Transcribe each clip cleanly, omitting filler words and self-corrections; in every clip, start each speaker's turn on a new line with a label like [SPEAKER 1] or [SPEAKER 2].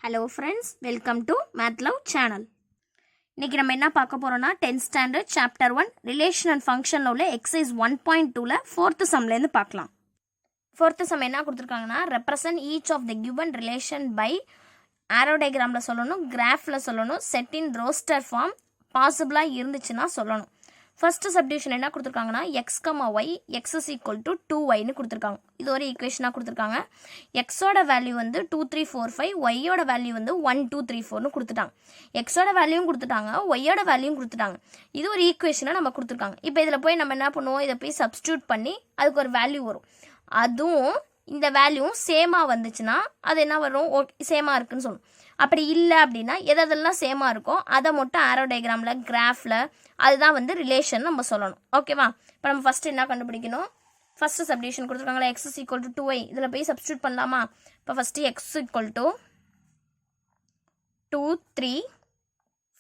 [SPEAKER 1] Hello friends, welcome to Math Love channel. இன்னைக்கு நம்ம என்ன பார்க்க போறோம்னா 10th standard chapter 1 relation and function உள்ள exercise 1.2ல 4th sumல இருந்து பார்க்கலாம். 4th sum என்ன கொடுத்திருக்காங்கன்னா represent each of the given relation by arrow diagramல சொல்லணும், graphல சொல்லணும், set in roster form possible இருந்துச்சுன்னா சொல்லணும். ஃபர்ஸ்ட் சப்டிவிஷன் என்ன கொடுத்துருக்காங்கன்னா X comma Y X is equal to 2yன்னு கொடுத்துருக்காங்க. இது ஒரு ஈக்குவேஷனாக கொடுத்துருக்காங்க. எக்ஸோட வேல்யூ வந்து 2 3 4 5, ஒய்யோட வேல்யூ வந்து 1 2 3 4ன்னு கொடுத்துட்டாங்க. எக்ஸோட வேல்யூவும் கொடுத்துட்டாங்க, ஒய்யோட வேல்யூவும் கொடுத்துட்டாங்க. இது ஒரு ஈக்குவேஷனாக நம்ம கொடுத்துருக்காங்க. இப்போ இதில் போய் நம்ம என்ன பண்ணுவோம், இதை போய் சப்ஸ்டியூட் பண்ணி அதுக்கு ஒரு வேல்யூ வரும். அதுவும் இந்த வேல்யூவும் சேமாக வந்துச்சுன்னா அது என்ன வரும், சேமாக இருக்குன்னு சொல்லணும். அப்படி இல்லை அப்படின்னா எதெல்லாம் சேமாக இருக்கோ அதை மட்டும் ஆரோ டயக்ராமில் கிராஃபில் அதுதான் வந்து ரிலேஷன் நம்ம சொல்லணும். ஓகேவா? இப்போ நம்ம ஃபஸ்ட்டு என்ன கண்டுபிடிக்கணும், ஃபஸ்ட்டு சப்டிவிஷன் கொடுத்துருக்காங்களா X is equal to 2y, இதில் போய் சப்ஸ்டியூட் பண்ணலாமா? இப்போ first X equal to 2 3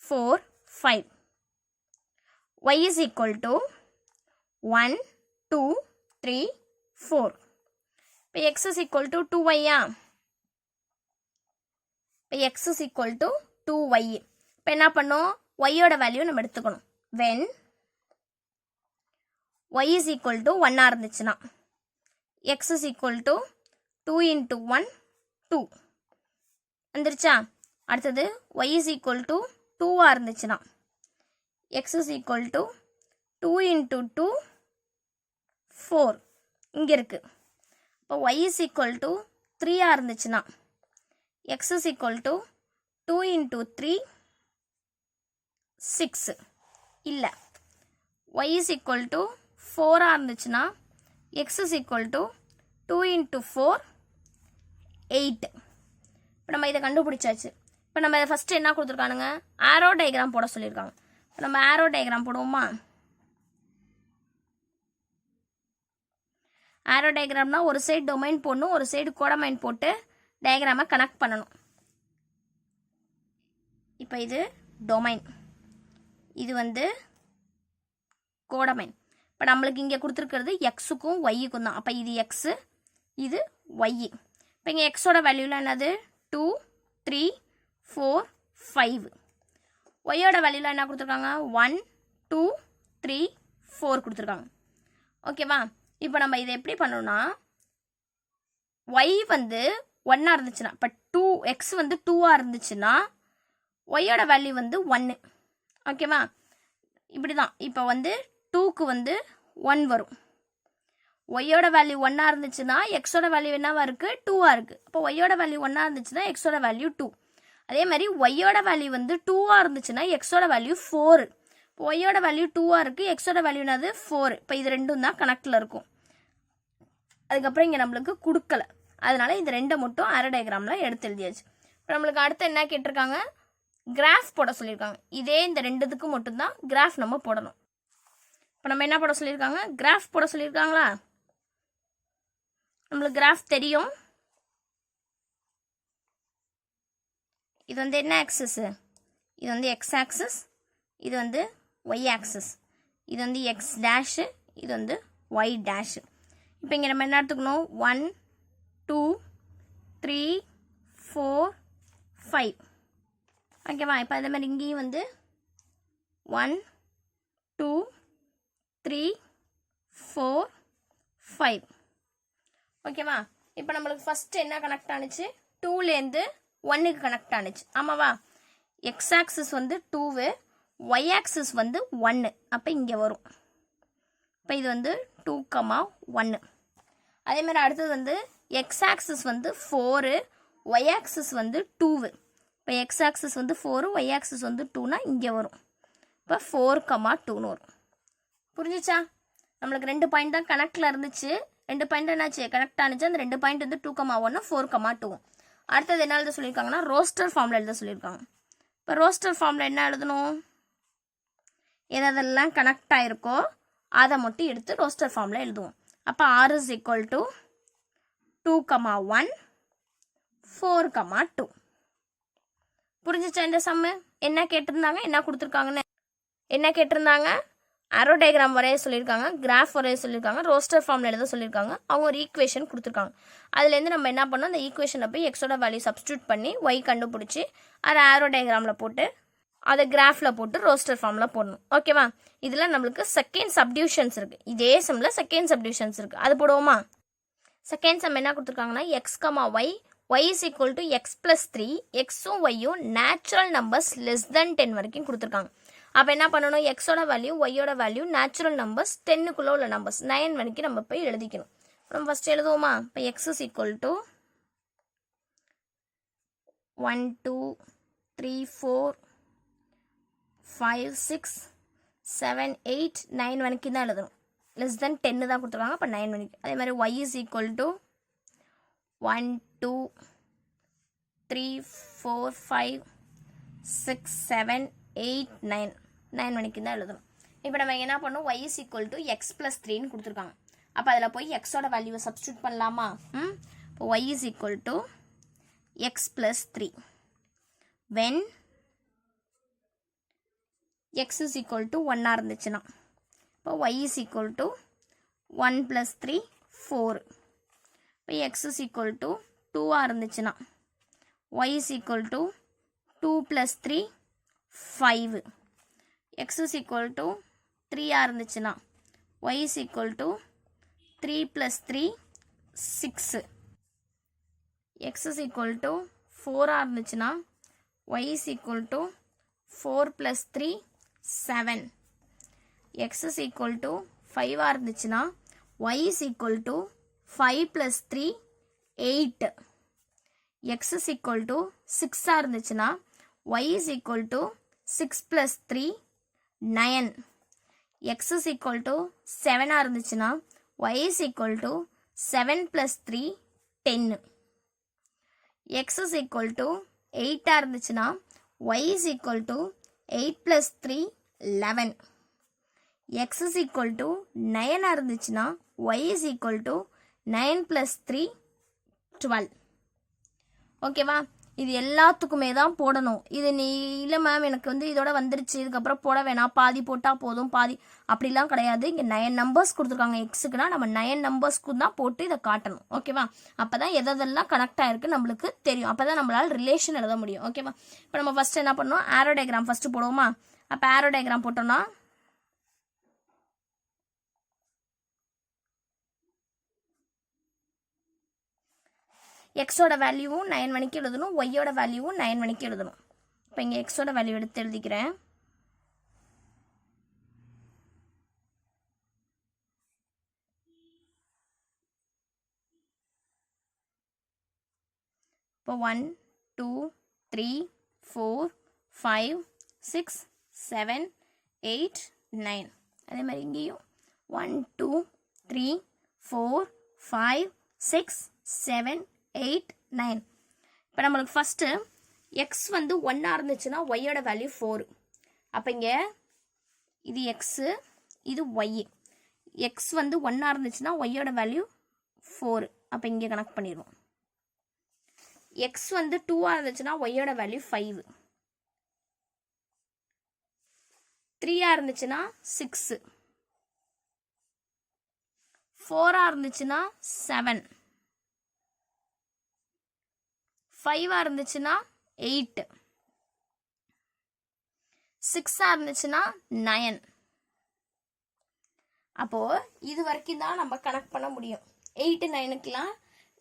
[SPEAKER 1] 4 5, y is equal to 1 2 3 4. இப்போ எக்ஸ் இஸ் ஈக்குவல் டு 2y-ஆ? இப்போ x is equal to 2y. இப்போ என்ன பண்ணோம், y-ஓட வேல்யூ நம்ம எடுத்துக்கணும். when y is equal to 1 இருந்துச்சுன்னா x is equal to 2 into 1 2 வந்துருச்சா? அடுத்தது y is equal to 2 இருந்துச்சுன்னா x is equal to 2 into 2 4 இங்கே இருக்கு. இப்போ y is equal to 3 இருந்துச்சுன்னா x is equal to 2 into 3 6 இல்லை. y is equal to 4 இருந்துச்சுன்னா x is equal to 2 into 4 8. இப்போ நம்ம இதை கண்டுபிடிச்சாச்சு. இப்போ நம்ம இதை ஃபஸ்ட்டு என்ன கொடுத்துருக்கானுங்க, ஆரோ டயக்ராம் போட சொல்லியிருக்காங்க. இப்போ நம்ம ஆரோ டயக்ராம் போடுவோமா? ஆரோ டயக்ராம்னா ஒரு சைடு டொமைன் போடணும், ஒரு சைடு கோடமைன் போட்டு டயக்ராமை கனெக்ட் பண்ணணும். இப்போ இது டொமைன், இது வந்து கோடமைன். இப்போ நம்மளுக்கு இங்கே கொடுத்துருக்கிறது எக்ஸுக்கும் ஒய்யுக்கும் தான். அப்போ இது எக்ஸு, இது ஒய்யு. இப்போ இங்கே எக்ஸோட வேல்யூலாம் என்னது 2 3 4 5, ஒய்யோட வேல்யூலாம் என்ன கொடுத்துருக்காங்க 1 2 3 4 கொடுத்துருக்காங்க. ஓகேவா? இப்போ நம்ம இதை எப்படி பண்ணணும்னா ஒய் வந்து 1 இருந்துச்சுன்னா, இப்போ 2 எக்ஸ் வந்து 2 இருந்துச்சுன்னா ஒய்யோட வேல்யூ வந்து 1. ஓகேவா? இப்படி தான். இப்போ வந்து 2க்கு வந்து 1 வரும். ஒய்யோட வேல்யூ 1 இருந்துச்சுன்னா எக்ஸோட வேல்யூ என்னவா இருக்குது 2 இருக்குது. அப்போ ஒய்யோட வேல்யூ 1 இருந்துச்சுன்னா எக்ஸோட வேல்யூ 2. அதே மாதிரி ஒய்யோட வேல்யூ வந்து 2 இருந்துச்சுன்னா எக்ஸோட வேல்யூ 4. இப்போ ஒய்யோட வேல்யூ 2 இருக்குது, எக்ஸோட வேல்யூ என்னது 4. இப்போ இது ரெண்டும் தான் கனெக்டில் இருக்கும். அதுக்கப்புறம் இங்கே நம்மளுக்கு கொடுக்கல, அதனால இந்த ரெண்டை மட்டும் ஆரோ டயக்ராமில் எடுத்து எழுதியாச்சு. இப்போ நம்மளுக்கு அடுத்து என்ன கேட்டிருக்காங்க, கிராஃப் போட சொல்லியிருக்காங்க. இதே இந்த ரெண்டுத்துக்கு மட்டும்தான் கிராஃப் நம்ம போடணும். இப்போ நம்ம என்ன போட சொல்லியிருக்காங்க, கிராஃப் போட சொல்லியிருக்காங்களா? நம்மளுக்கு கிராஃப் தெரியும். இது வந்து என்ன ஆக்சிஸ், இது வந்து எக்ஸ் ஆக்சிஸ், இது வந்து ஒய் ஆக்சிஸ், இது வந்து எக்ஸ் டேஷு, இது வந்து ஒய் டேஷு. இப்போ இங்கே நம்ம என்ன எடுத்துக்கணும் 1 2 3 4 5. ஓகேவா? இப்போ அதே மாதிரி இங்கேயும் வந்து 1 2 3 4 5. ஓகேவா? இப்போ நம்மளுக்கு ஃபஸ்ட்டு என்ன கனெக்ட் ஆனிச்சு, 2லேருந்து 1க்கு கனெக்ட் ஆனிச்சு. ஆமாவா? எக்ஸ் ஆக்சிஸ் வந்து 2, ஒய் ஆக்சிஸ் வந்து 1. அப்போ இங்கே வரும். இப்போ இது வந்து 2, 1. அதே மாதிரி அடுத்தது வந்து எக்ஸ் ஆக்சிஸ் வந்து 4, ஒய் ஆக்சிஸ் வந்து 2. இப்போ எக்ஸ் ஆக்சிஸ் வந்து 4, ஒய் ஆக்சிஸ் வந்து 2னா இங்கே வரும். இப்போ 4, 2ன்னு வரும். புரிஞ்சிச்சா? நம்மளுக்கு 2 பாயிண்ட் தான் கனெக்டில் இருந்துச்சு. 2 பாயிண்ட் என்னாச்சு கனெக்ட் ஆனிச்சு. அந்த 2 பாயிண்ட் வந்து 2, 1 4, 2. அடுத்தது என்ன எழுத சொல்லியிருக்காங்கன்னா ரோஸ்டர் ஃபார்மில் எழுத சொல்லியிருக்காங்க. இப்போ ரோஸ்டர் ஃபார்மில் என்ன எழுதணும், எதெல்லாம் கனெக்ட் ஆகிருக்கோ அதை மட்டும் எடுத்து ரோஸ்டர் ஃபார்மில் எழுதுவோம். அப்போ r is equal to 2, 1 4, 2. புரிஞ்சிச்சா? இந்த சம்மு என்ன கேட்டிருந்தாங்க, என்ன கொடுத்துருக்காங்கன்னு என்ன கேட்டிருந்தாங்க, ஆரோ டயக்ராம் வரைய சொல்லியிருக்காங்க, கிராஃப் வரைய சொல்லியிருக்காங்க, ரோஸ்டர் ஃபார்மில் எழுத சொல்லியிருக்காங்க. அவங்க ஒரு ஈக்குவேஷன் கொடுத்துருக்காங்க. அதுலேருந்து நம்ம என்ன பண்ணோம், அந்த ஈக்குவேஷனில் போய் எக்ஸோட வேல்யூ சப்ஸ்டியூட் பண்ணி ஒய் கண்டுபிடிச்சி அதை ஆரோ டயக்ராமில் போட்டு அதை கிராஃபில் போட்டு ரோஸ்டர் ஃபார்மில் போடணும். ஓகேவா? இதில் நம்மளுக்கு செகண்ட் சப்டிவிஷன்ஸ் இருக்குது. இதே சம்மில் செகண்ட் சப்டிவிஷன்ஸ் இருக்குது. அது போடுவோமா? செகண்ட் சம் என்ன கொடுத்துருக்காங்கன்னா X comma Y y is equal to x plus 3 xும் yயும் நேச்சுரல் நம்பர்ஸ் லெஸ் தென் 10 வரைக்கும் கொடுத்துருக்காங்க. அப்போ என்ன பண்ணணும், எக்ஸோட வேல்யூ ஒய்யோட வேல்யூ நேச்சுரல் நம்பர்ஸ் 10க்குள்ளே உள்ள நம்பர்ஸ் 9 வரைக்கும் நம்ம போய் எழுதிக்கணும். நம்ம ஃபஸ்ட் எழுதுவோமா? இப்போ x is equal to 1 2 3 4 5 6 7 8 9 வரைக்கும் தான் எழுதணும். லெஸ் தென் 10 தான் கொடுத்துருக்காங்க. அப்போ 9 வரைக்கும். அதே மாதிரி y is equal to 1 2 3 4 5 6 7 8 9 9 வரைக்கும் தான் எழுதணும். இப்போ நம்ம என்ன பண்ணோம், y is equal to x plus 3ன்னு கொடுத்துருக்காங்க. அப்போ அதில் போய் எக்ஸோட வேல்யூவை சப்ஸ்டியூட் பண்ணலாமா? இப்போ y is equal to x plus 3 when x is equal to 1 இருந்துச்சுன்னா, இப்போ y is equal to 1 plus 3 4. இப்போ x is equal to 2 இருந்துச்சுன்னா y is equal to 2 plus 3 5. x is equal to 3 இருந்துச்சுன்னா y is equal to 3 plus 3 6. x is equal to 4 இருந்துச்சுன்னா y is equal to 4 plus 3 7. x is equal to 5 இருந்துச்சுன்னா y is equal to 5 plus 3 8. x is equal to 6 இருந்துச்சுன்னா y is equal to 6 plus 3 9. x is equal to 7 இருந்துச்சுன்னா y is equal to 7 plus 3 10. x is equal to 8 இருந்துச்சுன்னா y is equal to 8 plus 3 11. x is equal to 9 இருந்துச்சுன்னா y is equal to 9 plus 3 12. ஓகேவா? இது எல்லாத்துக்குமே தான் போடணும். இது நீ இல்லை மேம் எனக்கு இதோட வந்துருச்சு, இதுக்கப்புறம் போட வேணாம், பாதி போட்டால் போதும், பாதி அப்படிலாம் கிடையாது. இங்கே 9 நம்பர்ஸ் கொடுத்துருக்காங்க எக்ஸுக்குன்னா, நம்ம 9 நம்பர்ஸ்க்கு தான் போட்டு இதை காட்டணும். ஓகேவா? அப்போ தான் எதெல்லாம் கனெக்ட் ஆகிருக்கு நம்மளுக்கு தெரியும். அப்போ தான் நம்மளால் ரிலேஷன் எழுத முடியும். ஓகேவா? இப்போ நம்ம ஃபஸ்ட்டு என்ன பண்ணோம், ஆரோ டயக்ராம் ஃபஸ்ட்டு போடுவோமா? அப்போ ஆரோ டயக்ராம் போட்டோம்னா எக்ஸோட வேல்யூவும் 9 மணிக்கு எழுதணும், ஒய்யோட வேல்யூவும் 9 மணிக்கு எழுதணும். இப்போ இங்கே எக்ஸோட வேல்யூ எடுத்து எழுதிக்கிறேன். இப்போ 1 2 3 4 5 6 7 8 9. அதே மாதிரி இங்கேயும் 1 2 3 4 5 6 7 8 9. இப்போ நம்மளுக்கு ஃபஸ்ட்டு எக்ஸ் 1 இருந்துச்சுன்னா ஒய்யோட வேல்யூ 4. அப்போ இங்கே இது எக்ஸு, இது ஒய். எக்ஸ் 1 இருந்துச்சுன்னா ஒய்யோட வேல்யூ 4. அப்போ இங்கே கனெக்ட் பண்ணிடுவோம். எக்ஸ் 2 இருந்துச்சுன்னா ஒய்யோட வேல்யூ 5. 3 இருந்துச்சுன்னா 6. 4 இருந்துச்சுன்னா 7. 5 இருந்துச்சுன்னா 8. 6 இருந்துச்சுன்னா 9. அப்போ இது வரைக்கும் தான் நம்ம கனெக்ட் பண்ண முடியும். 8 9க்குலாம்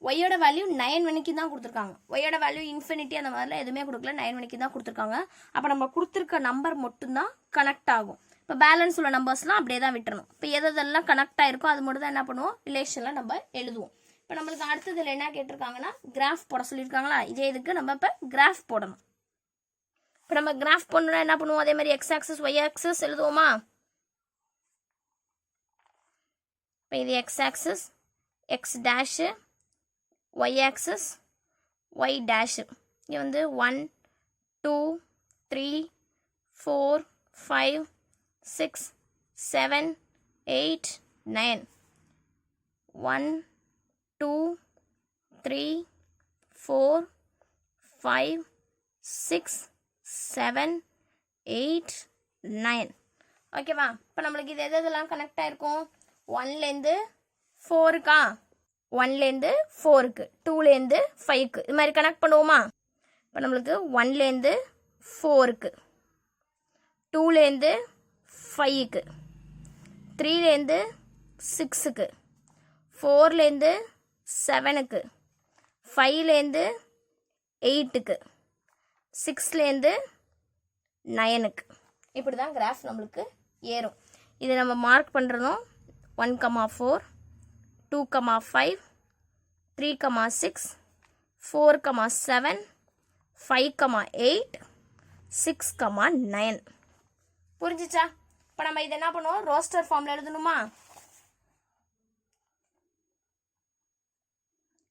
[SPEAKER 1] ஒய்யோட வேல்யூ 9 மணிக்கு தான் கொடுத்துருக்காங்க. ஒய்யோட வேல்யூ இன்ஃபினிட்டி அந்த மாதிரிலாம் எதுவுமே கொடுக்கல, 9 மணிக்கு தான் கொடுத்துருக்காங்க. அப்போ நம்ம கொடுத்துருக்க நம்பர் மட்டும்தான் கனெக்ட் ஆகும். இப்போ பேலன்ஸ் உள்ள நம்பர்ஸ்லாம் அப்படியே தான் விட்டுறணும். இப்போ எதெல்லாம் கனெக்ட் ஆயிருக்கோ அது மட்டும் தான் என்ன பண்ணுவோம், ரிலேஷனில் நம்ம எழுதுவோம். இப்போ நம்மளுக்கு அடுத்ததில் என்ன கேட்டிருக்காங்கன்னா கிராஃப் போட சொல்லியிருக்காங்களா, இதே இதுக்கு நம்ம இப்போ கிராஃப் போடணும். இப்போ நம்ம கிராஃப் போடணும்னா என்ன பண்ணுவோம், அதே மாதிரி எக்ஸ் ஆக்சஸ் ஒய் ஆக்சஸ் எழுதுவோமா? இப்போ இது X axis, X dash, Y axis, Y dash. இங்கே 1 2 3 4 5 6 7 8 9. 1 2 3 4 5 6 7 8 9. ஓகேவா? இப்போ நம்மளுக்கு இது எதெல்லாம் கனெக்ட் ஆயிருக்கும்? 1லேருந்து 4க்கா, 1லேருந்து 4க்கு, 2லேருந்து 5க்கு, இது மாதிரி கனெக்ட் பண்ணுவோமா? இப்போ நம்மளுக்கு 1லேருந்து 4க்கு, 2லேருந்து 5க்கு, 3லேருந்து 6க்கு, 4லேருந்து 7க்கு, 5லேருந்து 8க்கு, 6லேருந்து 9க்கு. இப்படி தான் கிராஃப் நம்மளுக்கு ஏறும். இதை நம்ம மார்க் பண்ணுறதும் 1,4, 2,5, 3,6, 4,7, 5,8, 6,9. புரிஞ்சிச்சா? இப்போ நம்ம இதை என்ன பண்ணுவோம்? ரோஸ்டர் ஃபார்மில் எழுதணுமா?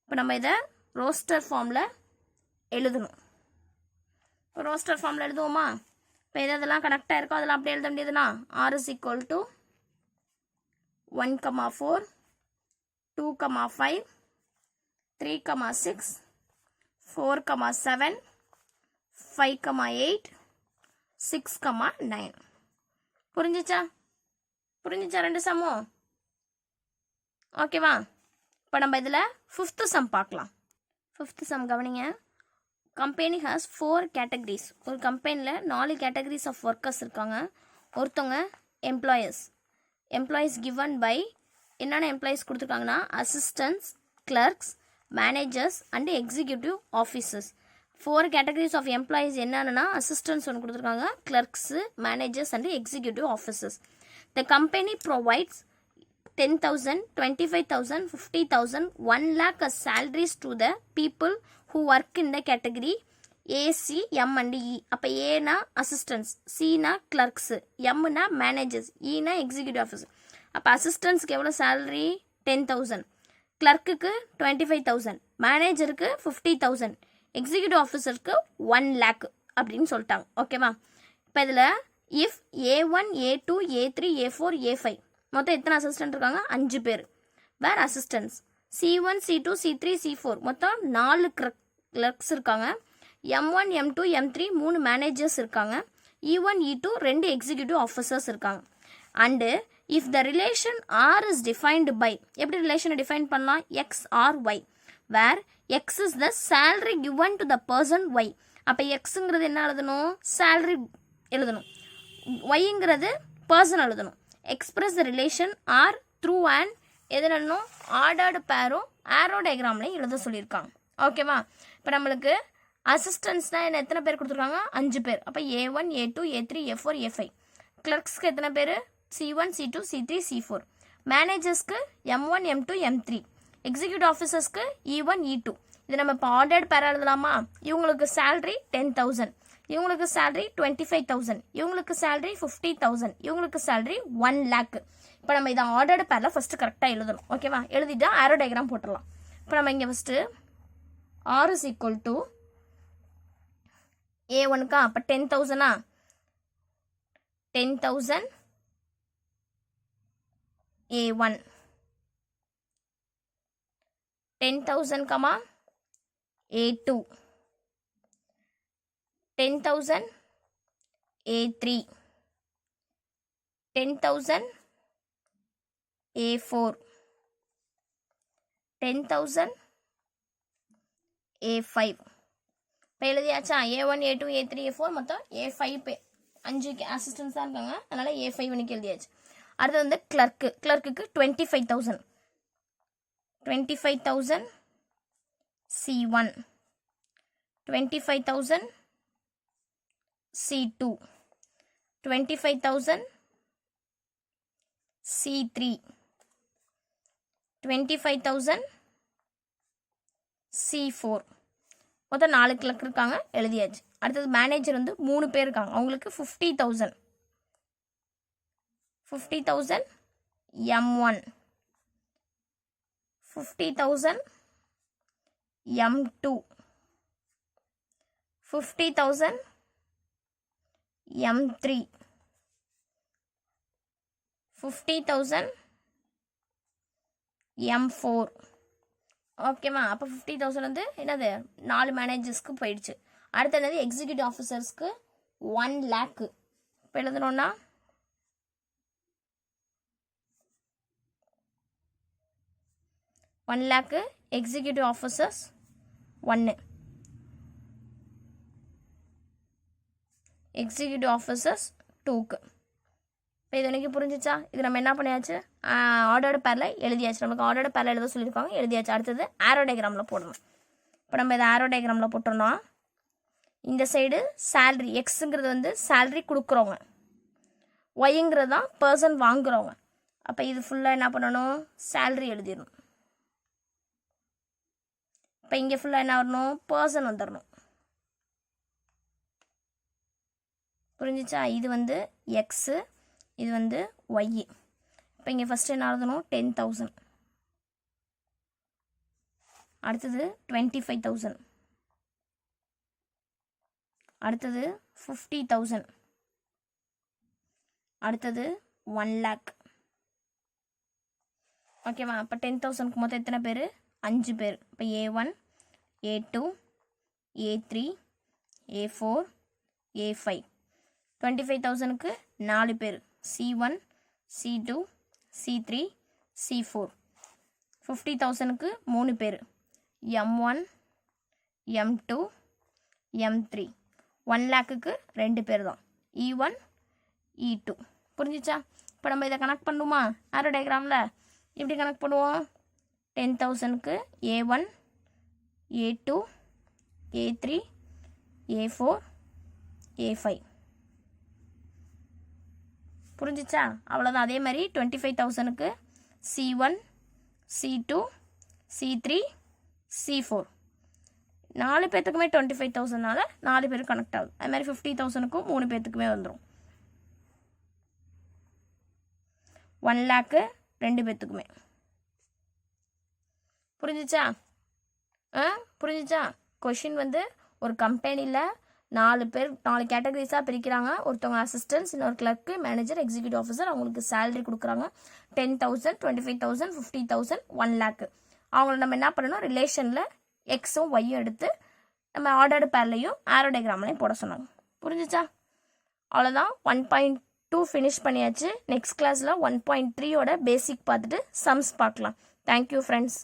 [SPEAKER 1] இப்போ நம்ம இதை ரோஸ்டர் ஃபார்மில் எழுதணும். ரோஸ்டர் ஃபார்மில் எழுதுவோமா? இப்போ எதெல்லாம் கனெக்டாக இருக்கோ அதெல்லாம் அப்படியே எழுத வேண்டியதுனா R is equal to 1,4, 2,5, 3,6, 4,7, 5,8, 6,9. புரிஞ்சிச்சா? ரெண்டு சம்மும் ஓகேவா? இப்போ நம்ம இதில் 5th சம் பார்க்கலாம். 5th சம் கவனிங்க. Company has 4 categories. ஒரு கம்பெனியில் 4 கேட்டகரிஸ் ஆஃப் ஒர்க்கர்ஸ் இருக்காங்க. ஒருத்தவங்க எம்ப்ளாயீஸ் கிவன் பை என்னென்ன எம்ப்ளாயீஸ் கொடுத்துருக்காங்கன்னா assistants, clerks, managers and executive officers. 4 categories of employees என்னென்னா அசிஸ்டன்ட்ஸ் ஒன்று கொடுத்துருக்காங்க, clerks, managers and executive officers. The company provides 10,000, 25,000, 50,000, 1 lakh as salaries to the people who work in the category A, C, M and E. அப்போ ஏனா assistance, சினா clerks, எம்னா managers, ஈனா executive officer. அப்போ அசிஸ்டன்ஸ்க்கு எவ்வளோ salary? 10,000, கிளர்க்குக்கு 25,000, மேனேஜருக்கு 50,000, executive ஆஃபீஸருக்கு 1 lakh அப்படின்னு சொல்லிட்டாங்க. ஓகேவா? இப்போ இதில் if A1, A2, A3, A4, A5 மொத்தம் எத்தனை அசிஸ்டன்ட் இருக்காங்க? 5 பேர். வேர் assistance C1, C2, C3, C4 மொத்தம் 4 கிளர்க்ஸ் இருக்காங்க. M1, M2, M3 3 மேனேஜர்ஸ் இருக்காங்க. E1, E2 2 எக்ஸிக்யூட்டிவ் ஆஃபீஸர்ஸ் இருக்காங்க. And if the relation R is defined by, எப்படி ரிலேஷனை டிஃபைன் பண்ணலாம்? X or Y, where X is the salary given to the person Y. அப்போ எக்ஸுங்கிறது என்ன எழுதணும்? சேலரி எழுதணும். ஒய்ங்கிறது பர்சன் எழுதணும். Express the relation R through and எதுலனும் ஆர்டர்டு பேரும் ஆரோ டயக்ராம்லையும் எழுத சொல்லியிருக்காங்க. ஓகேவா? இப்போ நம்மளுக்கு அசிஸ்டன்ஸ்னால் என்ன எத்தனை பேர் கொடுத்துருக்காங்க? 5 பேர். அப்போ A1, A2, A3, A4, A5. கிளர்க்ஸ்க்கு எத்தனை பேர்? C1, C2, C3, C4. மேனேஜர்ஸ்க்கு M1, M2, M3. எக்ஸிக்யூட்டிவ் ஆஃபீஸர்ஸ்க்கு E1, E2. இது நம்ம இப்போ ஆர்டர்டு பேரா எழுதலாமா? இவங்களுக்கு சேலரி 10,000, இவங்களுக்கு சேலரி 25,000, இவங்களுக்கு சேலரி 50,000, இவங்களுக்கு சேலரி 1 lakh. இப்போ நம்ம இதை ஆர்டர்டு பேரில் ஃபஸ்ட்டு கரெக்டாக எழுதணும். ஓகேவா? எழுதிட்டா ஆரோ டயக்ராம் போட்டுடலாம். இப்போ நம்ம இங்கே first R is equal to A1க்கா, அப்போ 10,000ஆ, 10,000 A1, 10,000, A2, 10,000 A3, 10,000 A4, 10,000 A5. இப்போ எழுதியாச்சா? A1, A2, A3, A4 மொத்தம் A5 5 அசிஸ்டன்ஸ் தான் இருக்காங்க. அதனால் A5 எழுதியாச்சு. அடுத்து வந்து கிளர்க்குக்கு 25,000, 25,000 C1, 25,000 C2, 25,000 C3, 25,000 C4. மொத்தம் 4 கிளர்க் இருக்காங்க, எழுதியாச்சு. அடுத்தது மேனேஜர் வந்து 3 பேர் இருக்காங்க, அவங்களுக்கு 50,000, 50,000 M1, 50,000 M2, 50,000 M3, 50,000 M4. ஓகேவா? அப்போ 50,000 வந்து என்னது 4 மேனேஜர்ஸ்க்கு போயிடுச்சு. அடுத்து என்னது எக்ஸிக்யூட்டிவ் ஆஃபீஸர்ஸ்க்கு 1 lakh. இப்போ எழுதணும்னா 1 lakh executive officers 1 executive officers 2க்கு. இப்போ இது எனக்கு புரிஞ்சிச்சா? இது நம்ம என்ன பண்ணியாச்சு, ஆர்டர்டு பேரில் எழுதியாச்சு. நமக்கு ஆர்டர்டு பேரில் எழுத சொல்லியிருக்காங்க, எழுதியாச்சு. அடுத்தது ஆரோ டயக்ராமில் போடணும். இப்போ நம்ம இதை ஆரோ டயக்ராமில் போட்டோம்னா இந்த சைடு சேல்ரி, எக்ஸுங்கிறது வந்து சேல்ரி கொடுக்குறவங்க, ஒய்ங்கிறது தான் பர்சன் வாங்குறவங்க. அப்போ இது ஃபுல்லாக என்ன பண்ணணும், சேல்ரி எழுதிடணும். இப்போ இங்கே ஃபுல்லாக என்ன வரணும், பர்சன் வந்துடணும். புரிஞ்சிச்சா? இது வந்து எக்ஸு, இது வந்து ஒய். இப்போ இங்கே ஃபஸ்ட்டு என்ன எழுதணும், 10,000. அடுத்தது 25,000. அடுத்தது 50,000. அடுத்தது 1 lakh. ஓகேவா? அப்போ 10,000க்கு மொத்தம் எத்தனை பேர், 5 பேர். இப்போ A1, A2, A3, A4, A5. 25,000க்கு 4 பேர், C1, C2, C3, C4. 50,000க்கு 3 பேர், M1, M2, M3. 1 lakhக்கு 2 பேர் தான், E1, E2. புரிஞ்சிச்சா? இப்போ நம்ம இதை கனெக்ட் பண்ணுமா ஆரோ டயக்ராமில்? எப்படி கனெக்ட் பண்ணுவோம், 10,000க்கு A1, A2, A3, A4, A5. புரிஞ்சிச்சா? அவ்வளோதான். அதே மாதிரி 25,000க்கு C1, C2, C3, C4. 4 பேர்த்துக்குமே 25,000னால 4 பேர் கனெக்ட் ஆகுது. அது மாதிரி 50,000க்கும் 3 பேர்த்துக்குமே வந்துடும். 1 lakh 2 பேர்த்துக்குமே. புரிஞ்சிச்சா? புரிஞ்சிச்சா? கொஷின் வந்து ஒரு கம்பெனியில் 4 பேர் 4 கேட்டகரிஸாக பிரிக்கிறாங்க. ஒருத்தவங்க அசிஸ்டன்ஸ், இன்னொரு கிளர்க்கு, மேனேஜர், எக்ஸிக்யூட்டிவ் ஆஃபீஸர். அவங்களுக்கு சேலரி கொடுக்குறாங்க 10,000, 25,000, 50,000, 1 lakh. அவங்கள நம்ம என்ன பண்ணணும், ரிலேஷனில் எக்ஸும் ஒய்யும் எடுத்து நம்ம ஆர்டர்டு பேர்லையும் ஆரோ டயக்ராம்லையும் போட சொன்னாங்க. புரிஞ்சிச்சா? அவ்வளோதான். 1.2 ஃபினிஷ் பண்ணியாச்சு. நெக்ஸ்ட் கிளாஸில் 1.3யோட பேசிக் பார்த்துட்டு சம்ஸ் பார்க்கலாம். Thank you friends.